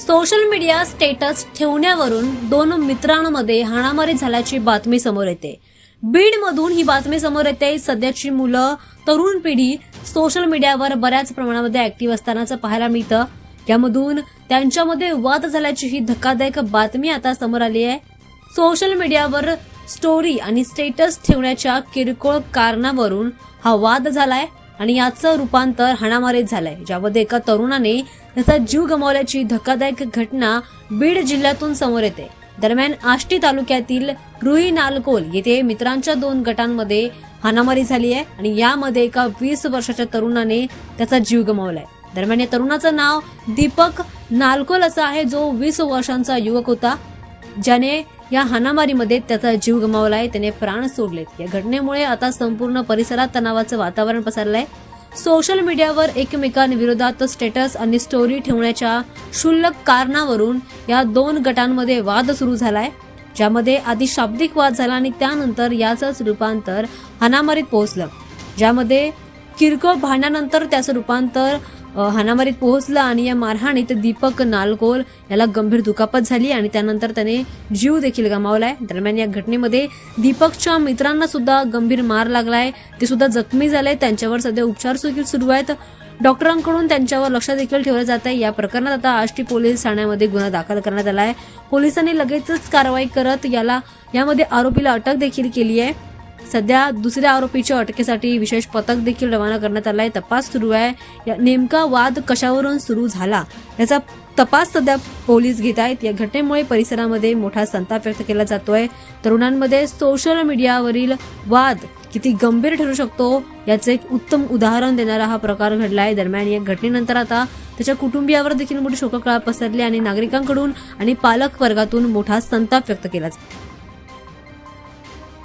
Social media status ठेवण्यावरून दोन मित्रांमध्ये हाणामारी झाल्याची बातमी समोर येते। बीडमधून ही बातमी समोर येते। सध्याची मुलं, तरुण पिढी सोशल मीडियावर बऱ्याच प्रमाणामध्ये ऍक्टिव्ह असतानाच पाहायला मिळतं। यामधून त्यांच्यामध्ये वाद झाल्याची ही धक्कादायक बातमी आता समोर आली आहे। सोशल मीडियावर स्टोरी आणि स्टेटस ठेवण्याच्या किरकोळ कारणावरून हा वाद झालाय आणि याचं रूपांतर हाणामारीत झालंय, ज्यामध्ये एका तरुणाने त्याचा जीव गमावल्याची धक्कादायक घटना बीड जिल्ह्यातून समोर येते। दरम्यान आष्टी तालुक्यातील रुई नालकोल येथे मित्रांच्या दोन गटांमध्ये हाणामारी झाली आहे आणि यामध्ये एका 20 वर्षाच्या तरुणाने त्याचा जीव गमावलाय। दरम्यान या तरुणाचं नाव दीपक नालकोल असं आहे, जो 20 वर्षांचा युवक होता, ज्याने या हाणामारीमध्ये त्याचा जीव गमावलाय, त्याने प्राण सोडलेत। या घटनेमुळे आता संपूर्ण परिसरात तणावाचं वातावरण पसरलंय। सोशल मीडियावर एकमेकांविरोधात स्टेटस आणि स्टोरी ठेवण्याच्या क्षुल्लक कारणावरून या दोन गटांमध्ये वाद सुरू झालाय, ज्यामध्ये आधी शाब्दिक वाद झाला आणि त्यानंतर याचंच रूपांतर हाणामारीत पोहोचलं, ज्यामध्ये किरकोळ भांडणानंतर त्याचं रूपांतर हाणामारीत पोहोचलं आणि या मारहाणीत दीपक नालकोल याला गंभीर दुखापत झाली आणि त्यानंतर त्याने जीव देखील गमावलाय। दरम्यान या घटनेमध्ये दीपकच्या मित्रांना सुद्धा गंभीर मार लागलाय, ते सुद्धा जखमी झाले। त्यांच्यावर सध्या उपचार सुरू आहेत। डॉक्टरांकडून त्यांच्यावर लक्ष देखील ठेवलं जात आहे। या प्रकरणात आता आष्टी पोलीस ठाण्यामध्ये गुन्हा दाखल करण्यात आला आहे। पोलिसांनी लगेचच कारवाई करत यामध्ये आरोपीला अटक देखील केली आहे। सध्या दुसऱ्या आरोपीच्या अटकेसाठी विशेष पथक देखील रवाना करण्यात आलाय। तपास सुरू आहे। नेमका वाद कशावरून सुरू झाला याचा तपास सध्या पोलीस घेत आहेत। या घटनेमुळे परिसरामध्ये मोठा संताप व्यक्त केला जातोय। तरुणांमध्ये सोशल मीडियावरील वाद किती गंभीर ठरू शकतो याचे एक उत्तम उदाहरण देणारा हा प्रकार घडलाय। दरम्यान या घटनेनंतर आता त्याच्या कुटुंबियावर देखील मोठी शोककळा पसरली आणि नागरिकांकडून आणि पालक वर्गातून मोठा संताप व्यक्त केला जातो।